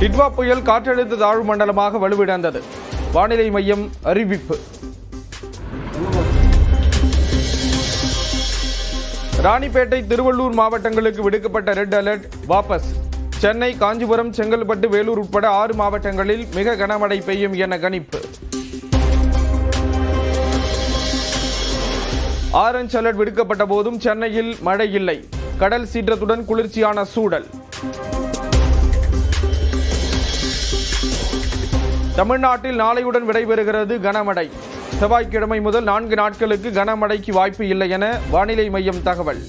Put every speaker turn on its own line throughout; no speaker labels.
டிட்வா புயல் காற்றழுத்த தாழ்வு மண்டலமாக வலுவிழந்தது. வானிலை மையம் அறிவிப்பு. ராணிப்பேட்டை, திருவள்ளூர் மாவட்டங்களுக்கு விடுக்கப்பட்ட ரெட் அலர்ட் வாபஸ். சென்னை, காஞ்சிபுரம், செங்கல்பட்டு, வேலூர் உட்பட 6 மாவட்டங்களில் மிக கனமழை பெய்யும் என கணிப்பு. ஆரஞ்ச் அலர்ட் விடுக்கப்பட்ட போதும் சென்னையில் மழை இல்லை. கடல் சீற்றத்துடன் குளிர்ச்சியான சூழல். தமிழ்நாட்டில் நாளையுடன் விடைபெறுகிறது கனமழை. செவ்வாய்க்கிழமை முதல் 4 நாட்களுக்கு கனமழைக்கு வாய்ப்பு இல்லை என வானிலை மையம் தகவல்.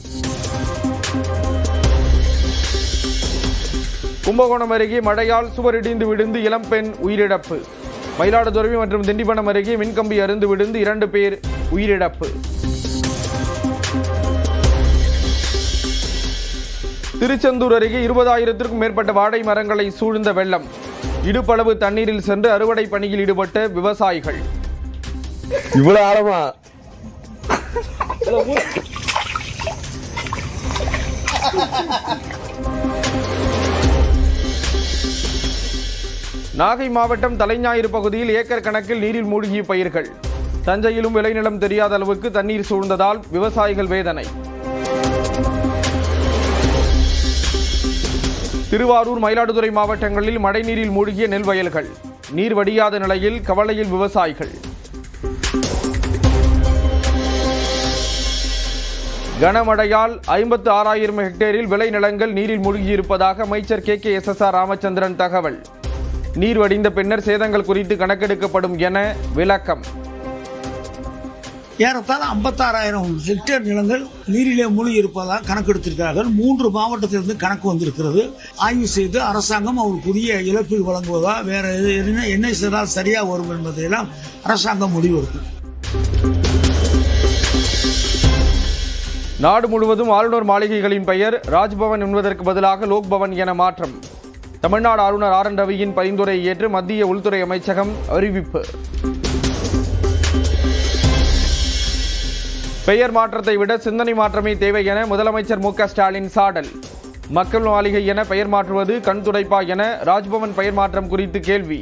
கும்பகோணம் அருகே மழையால் சுவர் இடிந்து விழுந்து இளம்பெண் உயிரிழப்பு. மயிலாடுதுறை மற்றும் திண்டிவனம் அருகே மின்கம்பி அறுந்து விழுந்து 2 பேர் உயிரிழப்பு. திருச்செந்தூர் அருகே 20,000க்கும் மேற்பட்ட வாழை மரங்களை சூழ்ந்த வெள்ளம். இடுப்பளவு தண்ணீரில் சென்று அறுவடை பணியில் ஈடுபட்ட விவசாயிகள்.
இவ்வளவு ஆழமா?
நாகை மாவட்டம் தலைஞாயிறு பகுதியில் ஏக்கர் கணக்கில் நீரில் மூழ்கிய பயிர்கள். தஞ்சையிலும் விளைநிலம் தெரியாத அளவுக்கு தண்ணீர் சூழ்ந்ததால் விவசாயிகள் வேதனை. திருவாரூர், மயிலாடுதுறை மாவட்டங்களில் மழைநீரில் மூழ்கிய நெல் வயல்கள். நீர் வடியாத நிலையில் கவலையில் விவசாயிகள். கனமழையால் 56,000 ஹெக்டேரில் விளைநிலங்கள் நீரில் மூழ்கியிருப்பதாக அமைச்சர் KKSSR ராமச்சந்திரன் தகவல். நீர் வடிந்த பின்னர் சேதங்கள் குறித்து கணக்கெடுக்கப்படும் என விளக்கம்.
ஏறத்தாழ 56,000 ஹெக்டேர் நிலங்கள் நீரிலே மூழ்கி இருப்பதாக கணக்கெடுத்திருக்கிறார்கள். 3 மாவட்டத்திலிருந்து கணக்கு வந்திருக்கிறது. ஆய்வு செய்து அரசாங்கம் அவர் புதிய இழப்பீடு வழங்குவதா, வேற என்ன செய்தால் சரியா வரும் என்பதையெல்லாம் அரசாங்கம் முடிவெடுக்கும்.
நாடு முழுவதும் ஆளுநர் மாளிகைகளின் பெயர் ராஜ்பவன் என்பதற்கு பதிலாக லோக்பவன் என மாற்றம். தமிழ்நாடு ஆளுநர் RN ரவியின் பரிந்துரையை ஏற்று மத்திய உள்துறை அமைச்சகம் அறிவிப்பு. பெயர் மாற்றத்தை விட சிந்தனை மாற்றமே தேவை என முதலமைச்சர் MK ஸ்டாலின் சாடல். மக்கள் மாளிகை என பெயர் மாற்றுவது கண் துடைப்பா என ராஜ்பவன் பெயர் மாற்றம் குறித்து கேள்வி.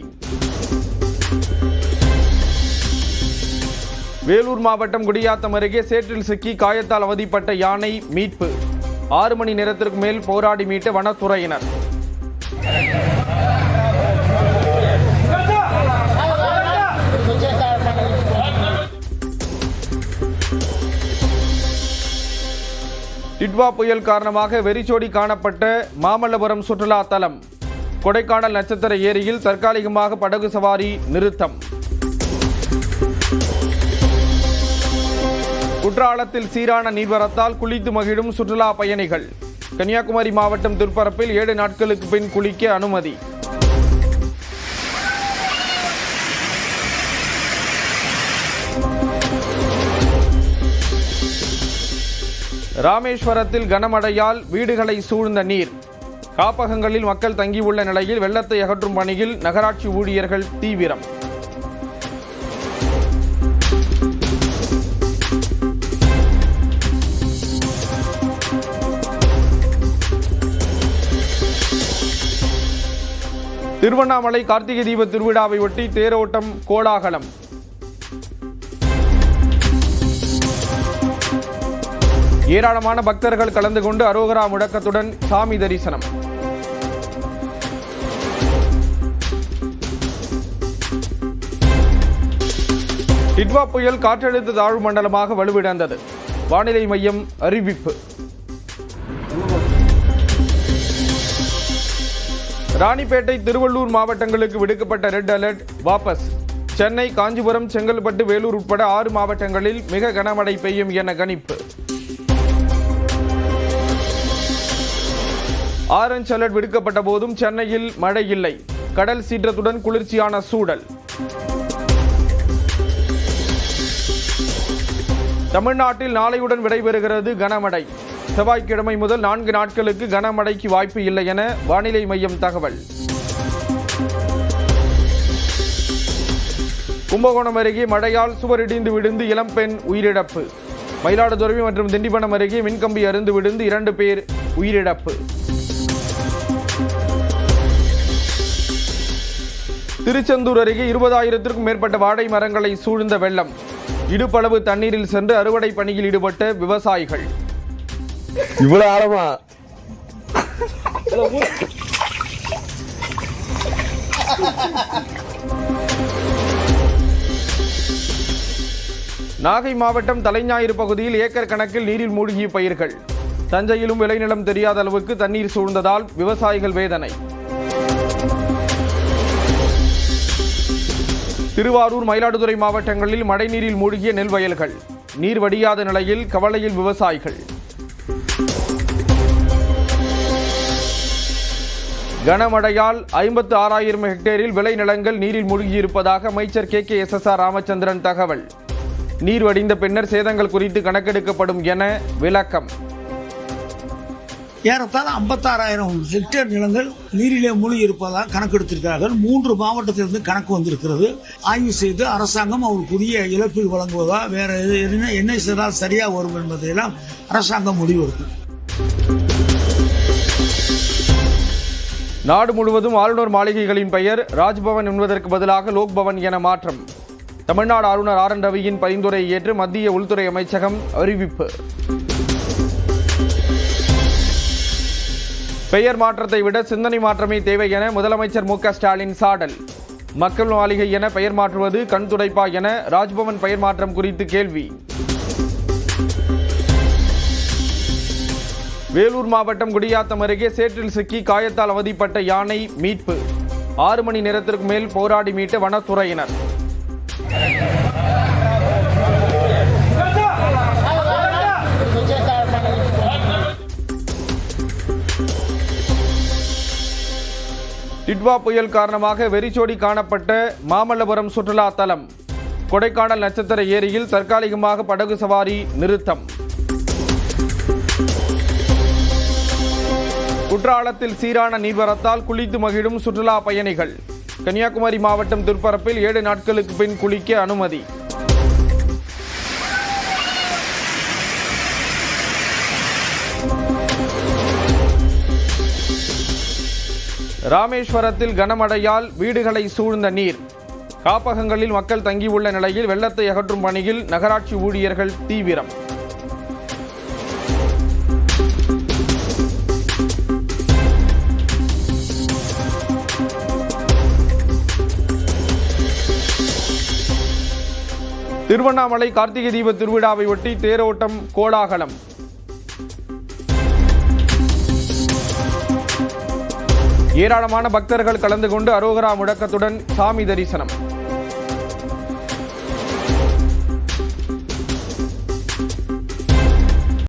வேலூர் மாவட்டம் குடியாத்தம் அருகே சேற்றில் சிக்கி காயத்தால் அவதிப்பட்ட யானை மீட்பு. 6 மணி நேரத்திற்கு மேல் போராடி மீட்ட வனத்துறையினர். டிட்வா புயல் காரணமாக வெறிச்சோடி காணப்பட்ட மாமல்லபுரம் சுற்றுலா தலம். கொடைக்கானல் நட்சத்திர ஏரியில் தற்காலிகமாக படகு சவாரி நிறுத்தம். குற்றாலத்தில் சீரான நீர்வரத்தால் குளித்து மகிழும் சுற்றுலா பயணிகள். கன்னியாகுமரி மாவட்டம் திருப்பரப்பில் 7 நாட்களுக்கு பின் குளிக்க அனுமதி. ராமேஸ்வரத்தில் கனமழையால் வீடுகளை சூழ்ந்த நீர். காப்பகங்களில் மக்கள் தங்கியுள்ள நிலையில் வெள்ளத்தை அகற்றும் பணியில் நகராட்சி ஊழியர்கள் தீவிரம். திருவண்ணாமலை கார்த்திகை தீப திருவிழாவை ஒட்டி தேரோட்டம் கோலாகலம். ஏராளமான பக்தர்கள் கலந்து கொண்டு அரோகரா முழக்கத்துடன் சாமி தரிசனம். டிட்வா புயல் காற்றழுத்த தாழ்வு மண்டலமாக வலுவிழந்தது. வானிலை மையம் அறிவிப்பு. ராணிப்பேட்டை, திருவள்ளூர் மாவட்டங்களுக்கு விடுக்கப்பட்ட ரெட் அலர்ட் வாபஸ். சென்னை, காஞ்சிபுரம், செங்கல்பட்டு, வேலூர் உட்பட 6 மாவட்டங்களில் மிக கனமழை பெய்யும் என கணிப்பு. ஆரஞ்ச் அலர்ட் விடுக்கப்பட்ட போதும் சென்னையில் மழை இல்லை. கடல் சீற்றத்துடன் குளிர்ச்சியான சூழல். தமிழ்நாட்டில் நாளையுடன் விடைபெறுகிறது கனமழை. செவ்வாய்க்கிழமை முதல் 4 நாட்களுக்கு கனமழைக்கு வாய்ப்பு இல்லை என வானிலை மையம் தகவல். கும்பகோணம் அருகே மழையால் சுவர் இடிந்து விழுந்து இளம்பெண் உயிரிழப்பு. மயிலாடுதுறை மற்றும் திண்டிவனம் அருகே மின்கம்பி அறுந்து விழுந்து 2 பேர் உயிரிழப்பு. திருச்செந்தூர் அருகே 20,000த்திற்கும் மேற்பட்ட வாழை மரங்களை சூழ்ந்த வெள்ளம். இடுப்பளவு தண்ணீரில் சென்று அறுவடை பணியில் ஈடுபட்ட விவசாயிகள்.
இவ்வளவு ஆழமா?
நாகை மாவட்டம் தலைஞாயிறு பகுதியில் ஏக்கர் கணக்கில் நீரில் மூழ்கிய பயிர்கள். தஞ்சையிலும் விளைநிலம் தெரியாத அளவுக்கு தண்ணீர் சூழ்ந்ததால் விவசாயிகள் வேதனை. திருவாரூர், மயிலாடுதுறை மாவட்டங்களில் மழைநீரில் மூழ்கிய நெல் வயல்கள். நீர் வடியாத நிலையில் கவலையில் விவசாயிகள். கனமழையால் 56,000 ஹெக்டேரில் விளைநிலங்கள் நீரில் மூழ்கியிருப்பதாக அமைச்சர் KKSSR ராமச்சந்திரன் தகவல். நீர் வடிந்த பின்னர் சேதங்கள் குறித்து கணக்கெடுக்கப்படும் என விளக்கம்.
ஏறத்தாழ 56,000 ஹெக்டேர் நிலங்கள் நீரிலே மூழ்கி இருப்பதாக கணக்கெடுத்திருக்கிறார்கள். 3 மாவட்டத்திலிருந்து கணக்கு வந்திருக்கிறது. ஆய்வு செய்து அரசாங்கம் அவருக்குரிய இழப்பீடு வழங்குவதா வேற என்ன செய்தால் சரியா வரும் என்பதையெல்லாம் அரசாங்கம் முடிவெடுக்கும்.
நாடு முழுவதும் ஆளுநர் மாளிகைகளின் பெயர் ராஜ்பவன் என்பதற்கு பதிலாக லோக்பவன் என மாற்றம். தமிழ்நாடு ஆளுநர் RN ரவியின் பரிந்துரையை ஏற்று மத்திய உள்துறை அமைச்சகம் அறிவிப்பு. பெயர் மாற்றத்தை விட சிந்தனை மாற்றமே தேவை என முதலமைச்சர் MK ஸ்டாலின் சாடல். மக்கள் மாளிகை என பெயர் மாற்றுவது கண் துடைப்பா என ராஜ்பவன் பெயர் மாற்றம் குறித்து கேள்வி. வேலூர் மாவட்டம் குடியாத்தம் அருகே சேற்றில் சிக்கி காயத்தால் அவதிப்பட்ட யானை மீட்பு. 6 மணி நேரத்திற்கு மேல் போராடி மீட்ட வனத்துறையினர். டிட்வா புயல் காரணமாக வெறிச்சோடி காணப்பட்ட மாமல்லபுரம் சுற்றுலா தலம். கொடைக்கானல் நட்சத்திர ஏரியில் தற்காலிகமாக படகு சவாரி நிறுத்தம். குற்றாலத்தில் சீரான நீர்வரத்தால் குளித்து மகிழும் சுற்றுலா பயணிகள். கன்னியாகுமரி மாவட்டம் திருப்பரப்பில் 7 நாட்களுக்கு பின் குளிக்க அனுமதி. ராமேஸ்வரத்தில் கனமழையால் வீடுகளை சூழ்ந்த நீர். காப்பகங்களில் மக்கள் தங்கியுள்ள நிலையில் வெள்ளத்தை அகற்றும் பணியில் நகராட்சி ஊழியர்கள் தீவிரம். திருவண்ணாமலை கார்த்திகை தீப திருவிழாவை ஒட்டி தேரோட்டம் கோலாகலம். ஏராளமான பக்தர்கள் கலந்து கொண்டு அரோகரா முழக்கத்துடன் சாமி தரிசனம்.